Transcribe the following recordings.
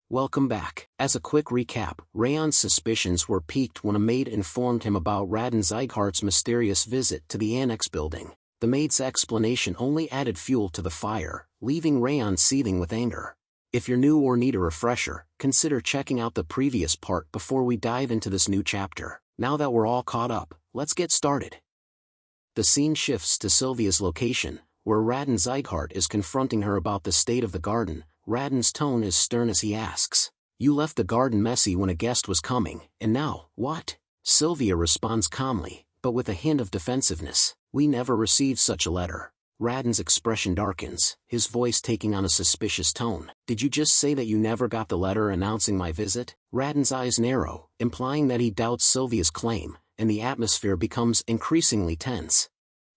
Welcome back. As a quick recap, Raon's suspicions were piqued when a maid informed him about Raon Sieghart's mysterious visit to the annex building. The maid's explanation only added fuel to the fire, leaving Raon seething with anger. If you're new or need a refresher, consider checking out the previous part before we dive into this new chapter. Now that we're all caught up, let's get started. The scene shifts to Sylvia's location, where Raon Sieghart is confronting her about the state of the garden. Raon's tone is stern as he asks, "You left the garden messy when a guest was coming, and now, what?" Sylvia responds calmly, but with a hint of defensiveness, "We never received such a letter." Raon's expression darkens, his voice taking on a suspicious tone. "Did you just say that you never got the letter announcing my visit?" Raon's eyes narrow, implying that he doubts Sylvia's claim, and the atmosphere becomes increasingly tense.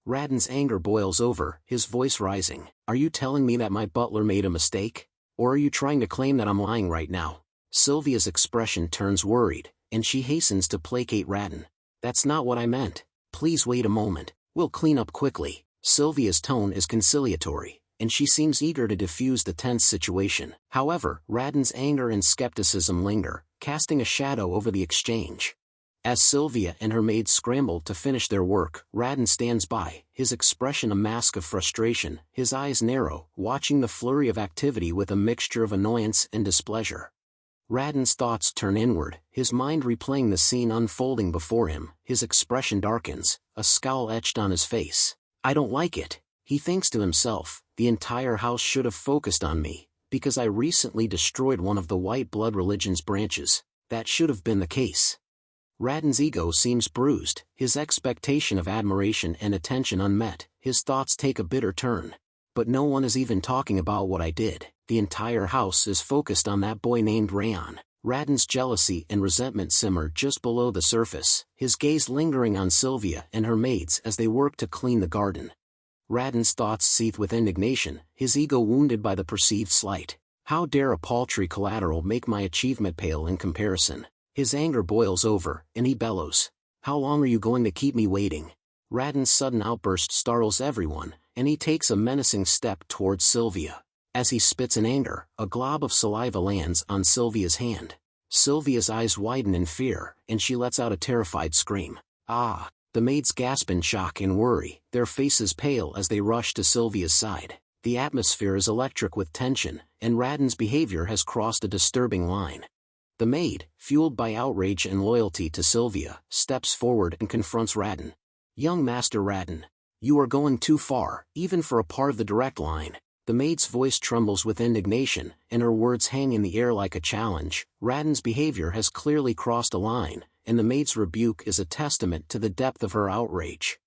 Raon's anger boils over, his voice rising. "Are you telling me that my butler made a mistake? Or are you trying to claim that I'm lying right now?" Sylvia's expression turns worried, and she hastens to placate Raon. "That's not what I meant. Please wait a moment, we'll clean up quickly." Sylvia's tone is conciliatory, and she seems eager to diffuse the tense situation. However, Raon's anger and skepticism linger, casting a shadow over the exchange. As Sylvia and her maid scramble to finish their work, Raon stands by, his expression a mask of frustration, his eyes narrow, watching the flurry of activity with a mixture of annoyance and displeasure. Raon's thoughts turn inward, his mind replaying the scene unfolding before him, his expression darkens, a scowl etched on his face. "I don't like it," he thinks to himself, "the entire house should have focused on me, because I recently destroyed one of the white blood religion's branches. That should have been the case." Raon's ego seems bruised, his expectation of admiration and attention unmet, his thoughts take a bitter turn. "But no one is even talking about what I did. The entire house is focused on that boy named Raon." Raon's jealousy and resentment simmer just below the surface, his gaze lingering on Sylvia and her maids as they work to clean the garden. Raon's thoughts seethe with indignation, his ego wounded by the perceived slight. How dare a paltry collateral make my achievement pale in comparison? His anger boils over, and he bellows, "How long are you going to keep me waiting?" Raon's sudden outburst startles everyone, and he takes a menacing step towards Sylvia. As he spits in anger, a glob of saliva lands on Sylvia's hand. Sylvia's eyes widen in fear, and she lets out a terrified scream. "Ah!" The maids gasp in shock and worry, their faces pale as they rush to Sylvia's side. The atmosphere is electric with tension, and Raon's behavior has crossed a disturbing line. The maid, fueled by outrage and loyalty to Sylvia, steps forward and confronts Raon. "Young Master Raon, you are going too far, even for a part of the direct line." The maid's voice trembles with indignation, and her words hang in the air like a challenge. Raon's behavior has clearly crossed a line, and the maid's rebuke is a testament to the depth of her outrage.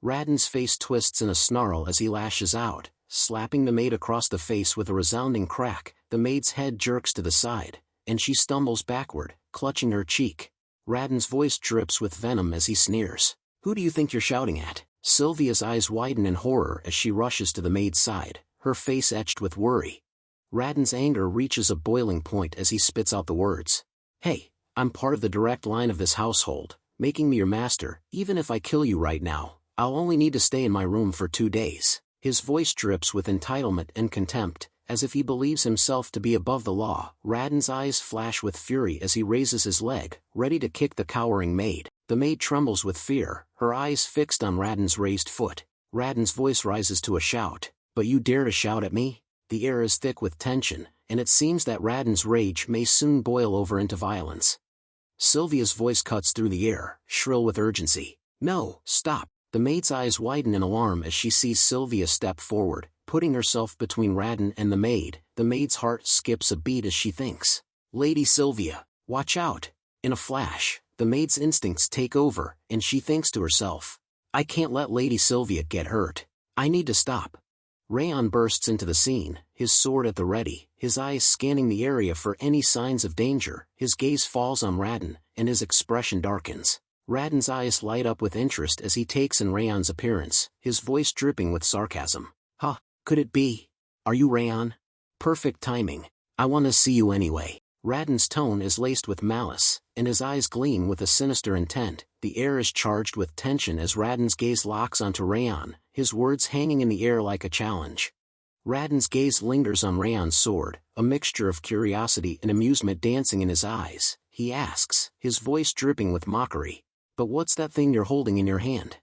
Raon's face twists in a snarl as he lashes out, slapping the maid across the face with a resounding crack. The maid's head jerks to the side, and she stumbles backward, clutching her cheek. Raon's voice drips with venom as he sneers. "Who do you think you're shouting at?" Sylvia's eyes widen in horror as she rushes to the maid's side, her face etched with worry. Raon's anger reaches a boiling point as he spits out the words. "Hey, I'm part of the direct line of this household, making me your master. Even if I kill you right now, I'll only need to stay in my room for 2 days." His voice drips with entitlement and contempt, as if he believes himself to be above the law. Raon's eyes flash with fury as he raises his leg, ready to kick the cowering maid. The maid trembles with fear, her eyes fixed on Raon's raised foot. Raon's voice rises to a shout. "But you dare to shout at me?" The air is thick with tension, and it seems that Raon's rage may soon boil over into violence. Sylvia's voice cuts through the air, shrill with urgency. "No, stop!" The maid's eyes widen in alarm as she sees Sylvia step forward, putting herself between Raon and the maid. The maid's heart skips a beat as she thinks, "Lady Sylvia, watch out!" In a flash, the maid's instincts take over, and she thinks to herself, "I can't let Lady Sylvia get hurt. I need to stop." Raon bursts into the scene, his sword at the ready, his eyes scanning the area for any signs of danger. His gaze falls on Raon, and his expression darkens. Raon's eyes light up with interest as he takes in Raon's appearance, his voice dripping with sarcasm. "Huh, could it be? Are you Raon? Perfect timing. I want to see you anyway." Raon's tone is laced with malice, and his eyes gleam with a sinister intent. The air is charged with tension as Raon's gaze locks onto Raon, his words hanging in the air like a challenge. Raden's gaze lingers on Raon's sword, a mixture of curiosity and amusement dancing in his eyes. He asks, his voice dripping with mockery. But what's that thing you're holding in your hand?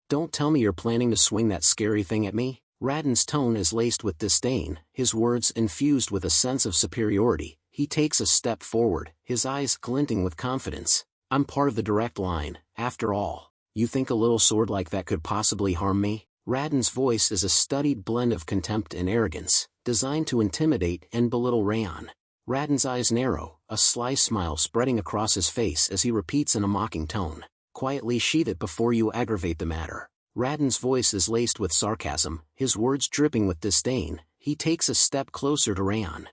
Don't tell me you're planning to swing that scary thing at me? Raden's tone is laced with disdain, his words infused with a sense of superiority. He takes a step forward, his eyes glinting with confidence. I'm part of the direct line, after all. You think a little sword like that could possibly harm me? Raden's voice is a studied blend of contempt and arrogance, designed to intimidate and belittle Raon. Raden's eyes narrow, a sly smile spreading across his face as he repeats in a mocking tone. Quietly sheath it before you aggravate the matter. Raden's voice is laced with sarcasm, his words dripping with disdain. He takes a step closer to Raon.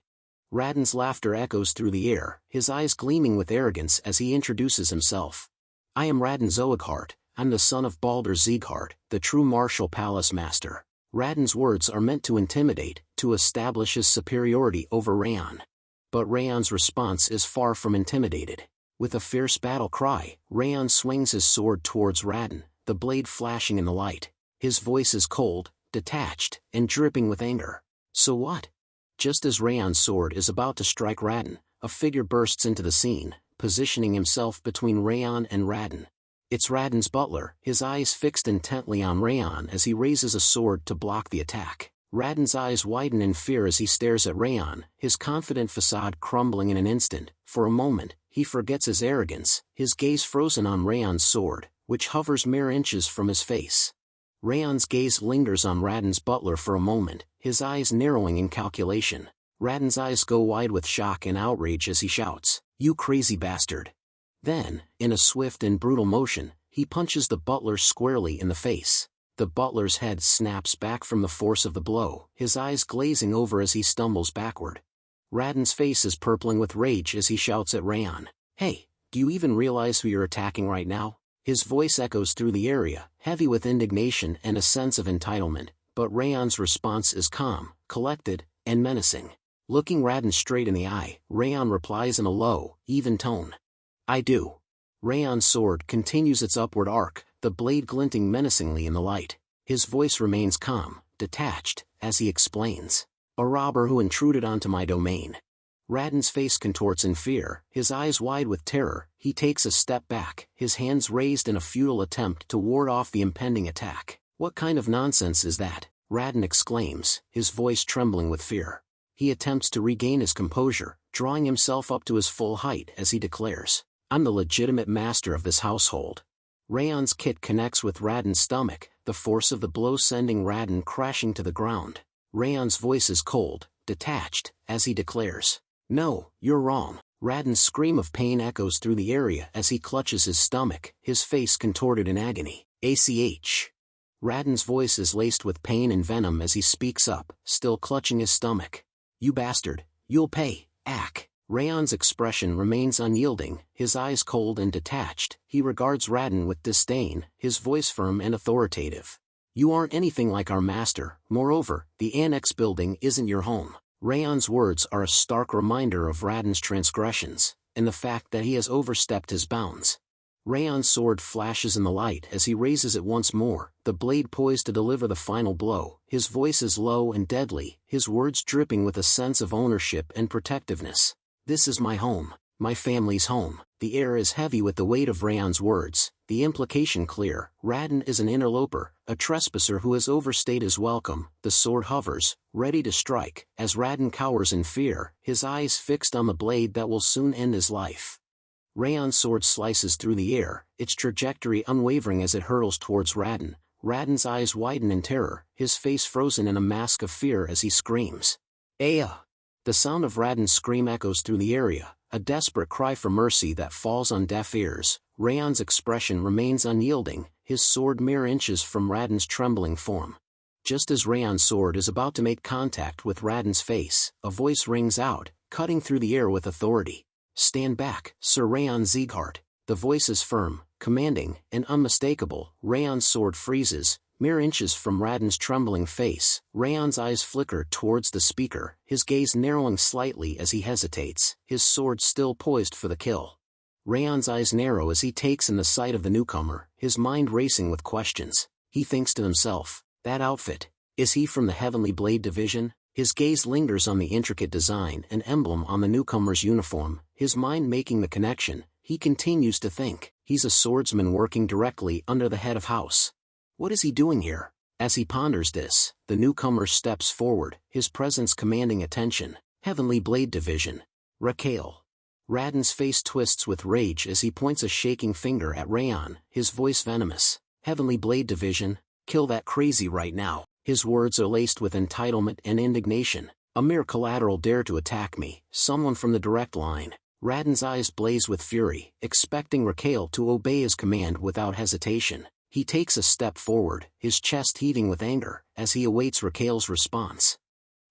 Raden's laughter echoes through the air, his eyes gleaming with arrogance as he introduces himself. I am Raon Sieghart. I'm the son of Baldur Sieghart, the true martial palace master. Raden's words are meant to intimidate, to establish his superiority over Raon. But Raon's response is far from intimidated. With a fierce battle cry, Raon swings his sword towards Raden, the blade flashing in the light. His voice is cold, detached, and dripping with anger. So what? Just as Raon's sword is about to strike Raden, a figure bursts into the scene, positioning himself between Raon and Raden. It's Raden's butler, his eyes fixed intently on Raon as he raises a sword to block the attack. Raden's eyes widen in fear as he stares at Raon, his confident facade crumbling in an instant. For a moment, he forgets his arrogance, his gaze frozen on Raon's sword, which hovers mere inches from his face. Raon's gaze lingers on Raden's butler for a moment, his eyes narrowing in calculation. Raden's eyes go wide with shock and outrage as he shouts, "You crazy bastard!" Then, in a swift and brutal motion, he punches the butler squarely in the face. The butler's head snaps back from the force of the blow, his eyes glazing over as he stumbles backward. Raden's face is purpling with rage as he shouts at Raon, "Hey, do you even realize who you're attacking right now?" His voice echoes through the area, heavy with indignation and a sense of entitlement, but Raon's response is calm, collected, and menacing. Looking Raden straight in the eye, Raon replies in a low, even tone. "I do." Raon's sword continues its upward arc, the blade glinting menacingly in the light. His voice remains calm, detached, as he explains. "A robber who intruded onto my domain." Raden's face contorts in fear, his eyes wide with terror. He takes a step back, his hands raised in a futile attempt to ward off the impending attack. "What kind of nonsense is that?" Raden exclaims, his voice trembling with fear. He attempts to regain his composure, drawing himself up to his full height as he declares, "I'm the legitimate master of this household." Raon's kick connects with Raden's stomach, the force of the blow sending Raden crashing to the ground. Raon's voice is cold, detached, as he declares, "No, you're wrong." Raden's scream of pain echoes through the area as he clutches his stomach, his face contorted in agony. "ACH." Raden's voice is laced with pain and venom as he speaks up, still clutching his stomach. "You bastard, you'll pay, ack." Raon's expression remains unyielding, his eyes cold and detached. He regards Raden with disdain, his voice firm and authoritative. "You aren't anything like our master. Moreover, the annex building isn't your home." Raon's words are a stark reminder of Raden's transgressions, and the fact that he has overstepped his bounds. Raon's sword flashes in the light as he raises it once more, the blade poised to deliver the final blow. His voice is low and deadly, his words dripping with a sense of ownership and protectiveness. "This is my home, my family's home." The air is heavy with the weight of Raon's words, the implication clear. Raden is an interloper, a trespasser who has overstayed his welcome. The sword hovers, ready to strike, as Raden cowers in fear, his eyes fixed on the blade that will soon end his life. Raon's sword slices through the air, its trajectory unwavering as it hurtles towards Raden. Raden's eyes widen in terror, his face frozen in a mask of fear as he screams, "Aya!" The sound of Raden's scream echoes through the area, a desperate cry for mercy that falls on deaf ears. Raon's expression remains unyielding, his sword mere inches from Raden's trembling form. Just as Raon's sword is about to make contact with Raden's face, a voice rings out, cutting through the air with authority. "Stand back, Sir Raon Sieghart." The voice is firm, commanding, and unmistakable. Raon's sword freezes, mere inches from Raden's trembling face. Raon's eyes flicker towards the speaker, his gaze narrowing slightly as he hesitates, his sword still poised for the kill. Raon's eyes narrow as he takes in the sight of the newcomer, his mind racing with questions. He thinks to himself, that outfit, is he from the Heavenly Blade Division? His gaze lingers on the intricate design and emblem on the newcomer's uniform, his mind making the connection. He continues to think. He's a swordsman working directly under the head of House. What is he doing here? As he ponders this, the newcomer steps forward, his presence commanding attention. Heavenly Blade Division. Raquel. Raden's face twists with rage as he points a shaking finger at Raon, his voice venomous. Heavenly Blade Division, kill that crazy right now. His words are laced with entitlement and indignation. A mere collateral dare to attack me, someone from the direct line. Raden's eyes blaze with fury, expecting Raquel to obey his command without hesitation. He takes a step forward, his chest heaving with anger, as he awaits Raquel's response.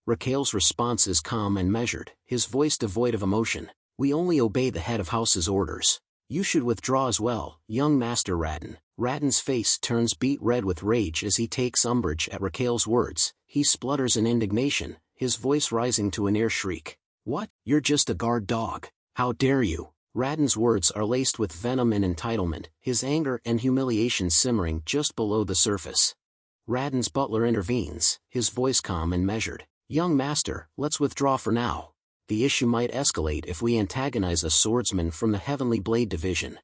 Raquel's response is calm and measured, his voice devoid of emotion. We only obey the head of House's orders. You should withdraw as well, young Master Raden. Raden's face turns beet red with rage as he takes umbrage at Raquel's words. He splutters in indignation, his voice rising to a near shriek. What? You're just a guard dog. How dare you? Raden's words are laced with venom and entitlement, his anger and humiliation simmering just below the surface. Raden's butler intervenes, his voice calm and measured. Young master, let's withdraw for now. The issue might escalate if we antagonize a swordsman from the Heavenly Blade Division.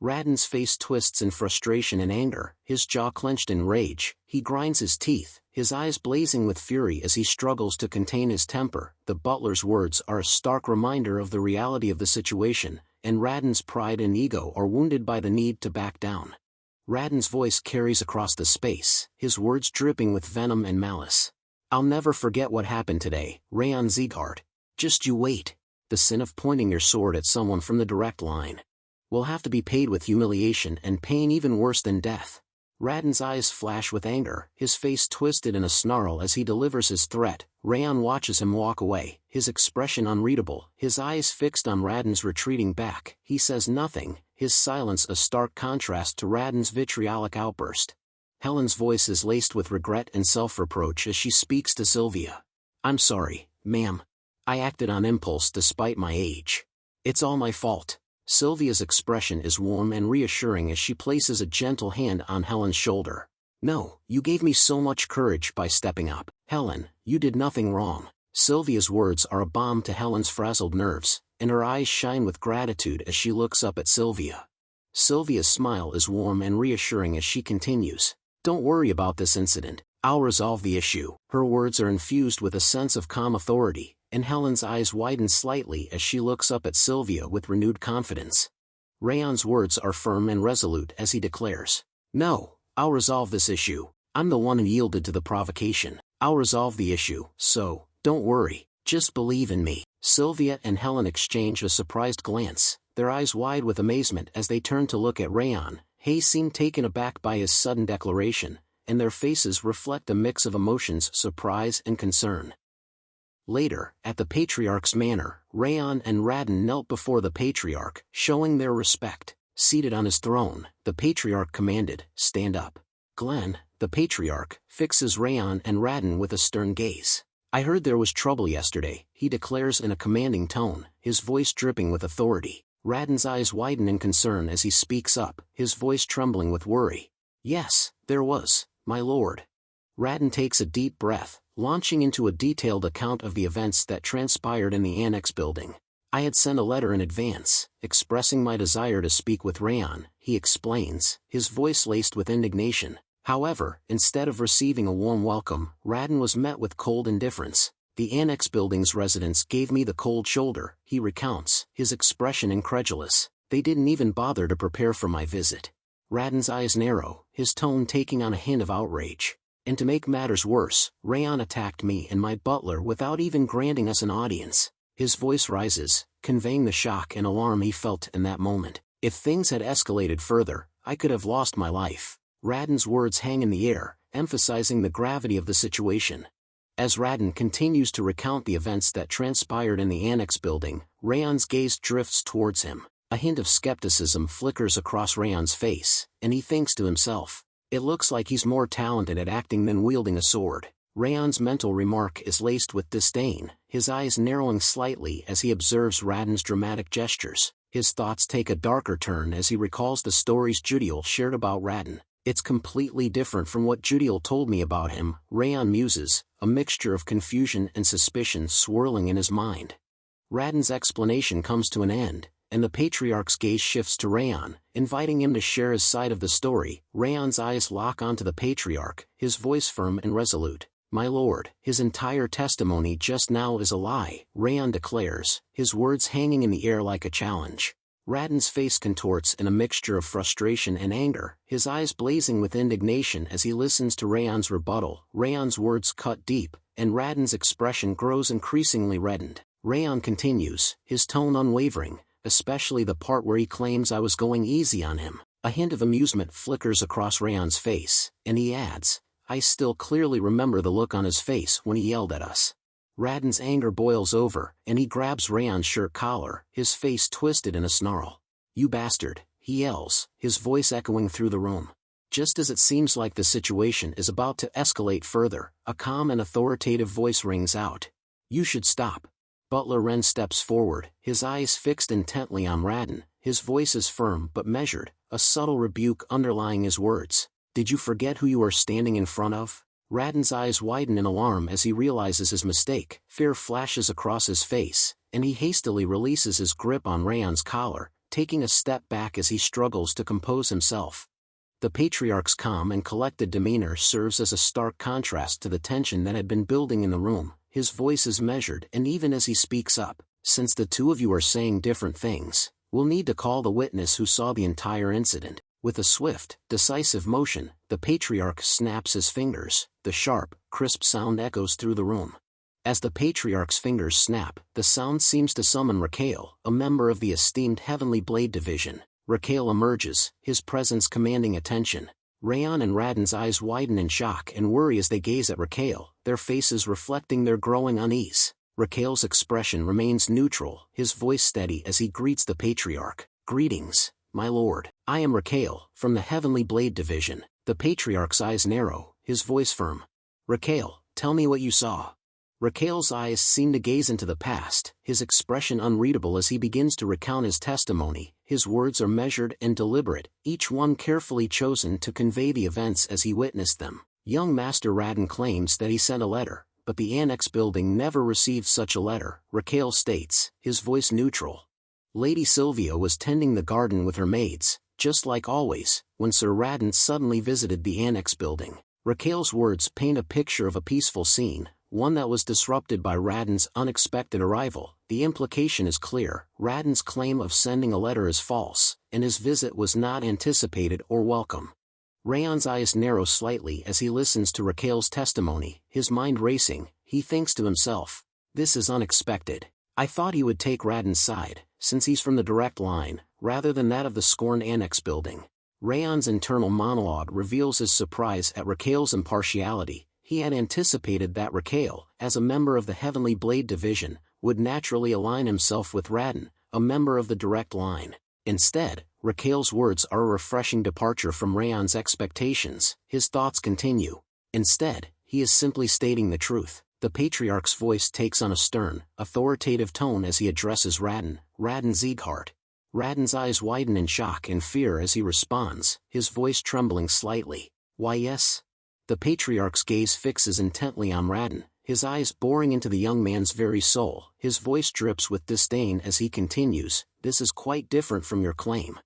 Raden's face twists in frustration and anger, his jaw clenched in rage. He grinds his teeth, his eyes blazing with fury as he struggles to contain his temper. The butler's words are a stark reminder of the reality of the situation, and Raden's pride and ego are wounded by the need to back down. Raden's voice carries across the space, his words dripping with venom and malice. I'll never forget what happened today, Raon Sieghart. Just you wait. The sin of pointing your sword at someone from the direct line will have to be paid with humiliation and pain even worse than death. Raden's eyes flash with anger, his face twisted in a snarl as he delivers his threat. Raon watches him walk away, his expression unreadable, his eyes fixed on Raden's retreating back. He says nothing, his silence a stark contrast to Raden's vitriolic outburst. Helen's voice is laced with regret and self-reproach as she speaks to Sylvia. I'm sorry, ma'am. I acted on impulse despite my age. It's all my fault. Sylvia's expression is warm and reassuring as she places a gentle hand on Helen's shoulder. No, you gave me so much courage by stepping up. Helen, you did nothing wrong. Sylvia's words are a balm to Helen's frazzled nerves, and her eyes shine with gratitude as she looks up at Sylvia. Sylvia's smile is warm and reassuring as she continues. Don't worry about this incident. I'll resolve the issue. Her words are infused with a sense of calm authority, and Helen's eyes widen slightly as she looks up at Sylvia with renewed confidence. Raon's words are firm and resolute as he declares, No, I'll resolve this issue. I'm the one who yielded to the provocation. I'll resolve the issue, so, don't worry, just believe in me. Sylvia and Helen exchange a surprised glance, their eyes wide with amazement as they turn to look at Raon. He seemed taken aback by his sudden declaration, and their faces reflect a mix of emotions, surprise and concern. Later, at the Patriarch's manor, Raon and Raden knelt before the Patriarch, showing their respect. Seated on his throne, the Patriarch commanded, Stand up. Glenn, the Patriarch, fixes Raon and Raden with a stern gaze. I heard there was trouble yesterday, he declares in a commanding tone, his voice dripping with authority. Raden's eyes widen in concern as he speaks up, his voice trembling with worry. Yes, there was, my lord. Raden takes a deep breath, launching into a detailed account of the events that transpired in the annex building. I had sent a letter in advance, expressing my desire to speak with Raon, he explains, his voice laced with indignation. However, instead of receiving a warm welcome, Raden was met with cold indifference. The annex building's residents gave me the cold shoulder, he recounts, his expression incredulous. They didn't even bother to prepare for my visit. Raden's eyes narrow, his tone taking on a hint of outrage. And to make matters worse, Raon attacked me and my butler without even granting us an audience. His voice rises, conveying the shock and alarm he felt in that moment. If things had escalated further, I could have lost my life. Raden's words hang in the air, emphasizing the gravity of the situation. As Raden continues to recount the events that transpired in the annex building, Raon's gaze drifts towards him. A hint of skepticism flickers across Raon's face, and he thinks to himself, It looks like he's more talented at acting than wielding a sword. Raon's mental remark is laced with disdain, his eyes narrowing slightly as he observes Raden's dramatic gestures. His thoughts take a darker turn as he recalls the stories Judiel shared about Raden. It's completely different from what Judiel told me about him, Raon muses, a mixture of confusion and suspicion swirling in his mind. Raden's explanation comes to an end, and the Patriarch's gaze shifts to Raon, inviting him to share his side of the story. Raon's eyes lock onto the Patriarch, his voice firm and resolute. "My lord, his entire testimony just now is a lie," Raon declares, his words hanging in the air like a challenge. Raden's face contorts in a mixture of frustration and anger, his eyes blazing with indignation as he listens to Raon's rebuttal. Raon's words cut deep, and Raden's expression grows increasingly reddened. Raon continues, his tone unwavering, especially the part where he claims I was going easy on him. A hint of amusement flickers across Raon's face, and he adds, "I still clearly remember the look on his face when he yelled at us." Raden's anger boils over, and he grabs Raon's shirt collar, his face twisted in a snarl. "You bastard," he yells, his voice echoing through the room. Just as it seems like the situation is about to escalate further, a calm and authoritative voice rings out. "You should stop." Butler Wren steps forward, his eyes fixed intently on Raden, his voice is firm but measured, a subtle rebuke underlying his words. "Did you forget who you are standing in front of?" Raden's eyes widen in alarm as he realizes his mistake. Fear flashes across his face, and he hastily releases his grip on Raon's collar, taking a step back as he struggles to compose himself. The Patriarch's calm and collected demeanor serves as a stark contrast to the tension that had been building in the room. His voice is measured, and even as he speaks up, "Since the two of you are saying different things, we'll need to call the witness who saw the entire incident." With a swift, decisive motion, the Patriarch snaps his fingers. The sharp, crisp sound echoes through the room. As the Patriarch's fingers snap, the sound seems to summon Raquel, a member of the esteemed Heavenly Blade Division. Raquel emerges, his presence commanding attention. Raon and Raden's eyes widen in shock and worry as they gaze at Raquel, their faces reflecting their growing unease. Raquel's expression remains neutral, his voice steady as he greets the Patriarch. "Greetings, my lord. I am Raquel, from the Heavenly Blade Division." The Patriarch's eyes narrow, his voice firm. "Raquel, tell me what you saw." Raquel's eyes seem to gaze into the past, his expression unreadable as he begins to recount his testimony. His words are measured and deliberate, each one carefully chosen to convey the events as he witnessed them. Young Master Raden claims that he sent a letter, but the Annex building never received such a letter, Raquel states, his voice neutral. Lady Sylvia was tending the garden with her maids, just like always, when Sir Raden suddenly visited the Annex building. Raquel's words paint a picture of a peaceful scene, one that was disrupted by Raden's unexpected arrival. The implication is clear, Raden's claim of sending a letter is false, and his visit was not anticipated or welcome. Raon's eyes narrow slightly as he listens to Raquel's testimony, his mind racing. He thinks to himself, "This is unexpected. I thought he would take Raden's side, since he's from the direct line, rather than that of the scorned Annex building." Raon's internal monologue reveals his surprise at Raquel's impartiality. He had anticipated that Raquel, as a member of the Heavenly Blade Division, would naturally align himself with Raden, a member of the direct line. Instead, Raquel's words are a refreshing departure from Raon's expectations. His thoughts continue. Instead, he is simply stating the truth. The Patriarch's voice takes on a stern, authoritative tone as he addresses Raon Sieghart. Raden's eyes widen in shock and fear as he responds, his voice trembling slightly. "Why yes?" The Patriarch's gaze fixes intently on Raden, his eyes boring into the young man's very soul. His voice drips with disdain as he continues, "This is quite different from your claim."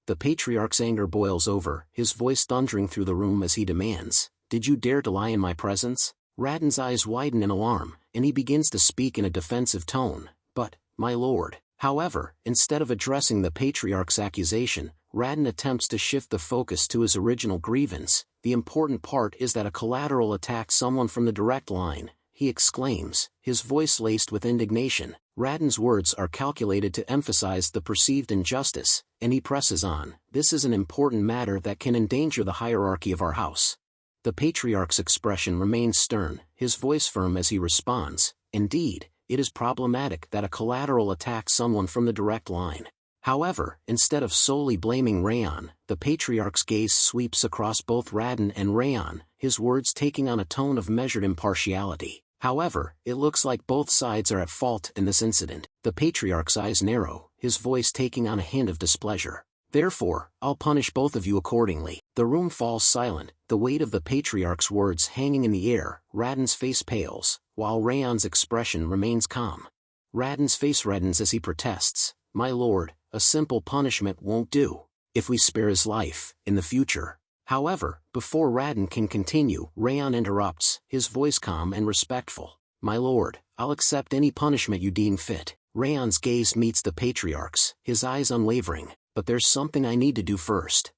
The Patriarch's anger boils over, his voice thundering through the room as he demands, "Did you dare to lie in my presence?" Raden's eyes widen in alarm, and he begins to speak in a defensive tone. "But, my lord." However, instead of addressing the Patriarch's accusation, Raden attempts to shift the focus to his original grievance. "The important part is that a collateral attacked someone from the direct line," he exclaims, his voice laced with indignation. Raden's words are calculated to emphasize the perceived injustice, and he presses on, "This is an important matter that can endanger the hierarchy of our house." The Patriarch's expression remains stern, his voice firm as he responds, "Indeed, it is problematic that a collateral attacks someone from the direct line." However, instead of solely blaming Raon, the Patriarch's gaze sweeps across both Raden and Raon, his words taking on a tone of measured impartiality. However, it looks like both sides are at fault in this incident. The Patriarch's eyes narrow, his voice taking on a hint of displeasure. "Therefore, I'll punish both of you accordingly." The room falls silent, the weight of the patriarch's words hanging in the air. Raden's face pales, while Raon's expression remains calm. Raden's face reddens as he protests, "My lord, a simple punishment won't do. If we spare his life, in the future." However, before Raden can continue, Raon interrupts, his voice calm and respectful. "My lord, I'll accept any punishment you deem fit." Raon's gaze meets the patriarch's, his eyes unwavering. "But there's something I need to do first."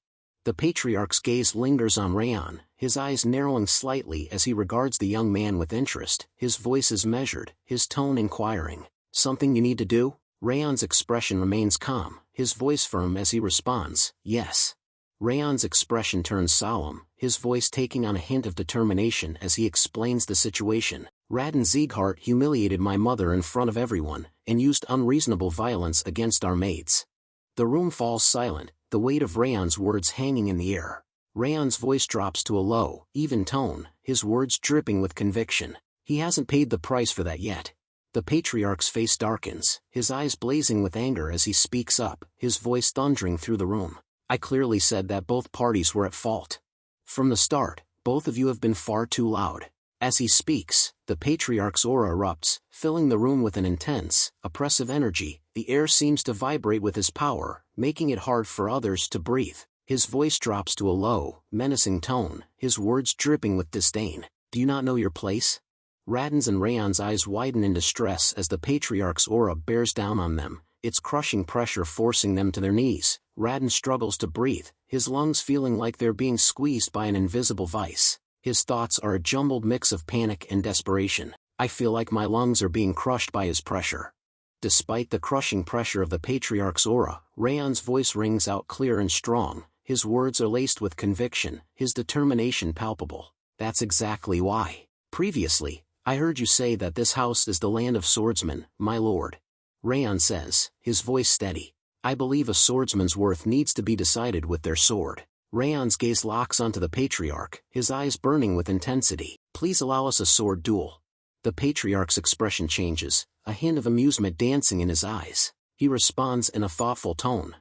The patriarch's gaze lingers on Raon, his eyes narrowing slightly as he regards the young man with interest. His voice is measured, his tone inquiring. "Something you need to do?" Raon's expression remains calm, his voice firm as he responds, "Yes." Raon's expression turns solemn, his voice taking on a hint of determination as he explains the situation. "Raden Sieghart humiliated my mother in front of everyone, and used unreasonable violence against our maids." The room falls silent, the weight of Raon's words hanging in the air. Raon's voice drops to a low, even tone, his words dripping with conviction. He hasn't paid the price for that yet. The patriarch's face darkens, his eyes blazing with anger as he speaks up, his voice thundering through the room. "I clearly said that both parties were at fault. From the start, both of you have been far too loud." As he speaks, the patriarch's aura erupts, filling the room with an intense, oppressive energy. The air seems to vibrate with his power, making it hard for others to breathe. His voice drops to a low, menacing tone, his words dripping with disdain. "Do you not know your place?" Raden's and Raon's eyes widen in distress as the patriarch's aura bears down on them, its crushing pressure forcing them to their knees. Raden struggles to breathe, his lungs feeling like they're being squeezed by an invisible vice. His thoughts are a jumbled mix of panic and desperation. "I feel like my lungs are being crushed by his pressure." Despite the crushing pressure of the patriarch's aura, Raon's voice rings out clear and strong, his words are laced with conviction, his determination palpable. "That's exactly why. Previously, I heard you say that this house is the land of swordsmen, my lord." Raon says, his voice steady. "I believe a swordsman's worth needs to be decided with their sword." Raon's gaze locks onto the patriarch, his eyes burning with intensity. "Please allow us a sword duel." The patriarch's expression changes, a hint of amusement dancing in his eyes. He responds in a thoughtful tone,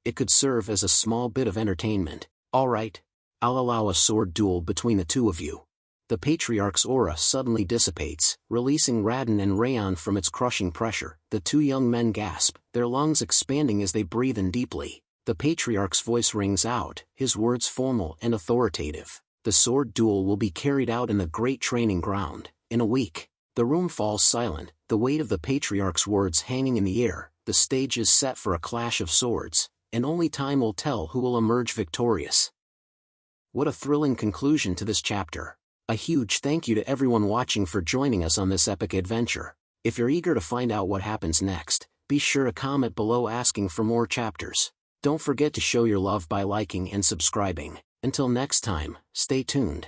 "It could serve as a small bit of entertainment." "All right. I'll allow a sword duel between the two of you." The patriarch's aura suddenly dissipates, releasing Raden and Raon from its crushing pressure. The two young men gasp, their lungs expanding as they breathe in deeply. The patriarch's voice rings out, his words formal and authoritative. "The sword duel will be carried out in the great training ground, in a week." The room falls silent, the weight of the patriarch's words hanging in the air. The stage is set for a clash of swords, and only time will tell who will emerge victorious. What a thrilling conclusion to this chapter. A huge thank you to everyone watching for joining us on this epic adventure. If you're eager to find out what happens next, be sure to comment below asking for more chapters. Don't forget to show your love by liking and subscribing. Until next time, stay tuned.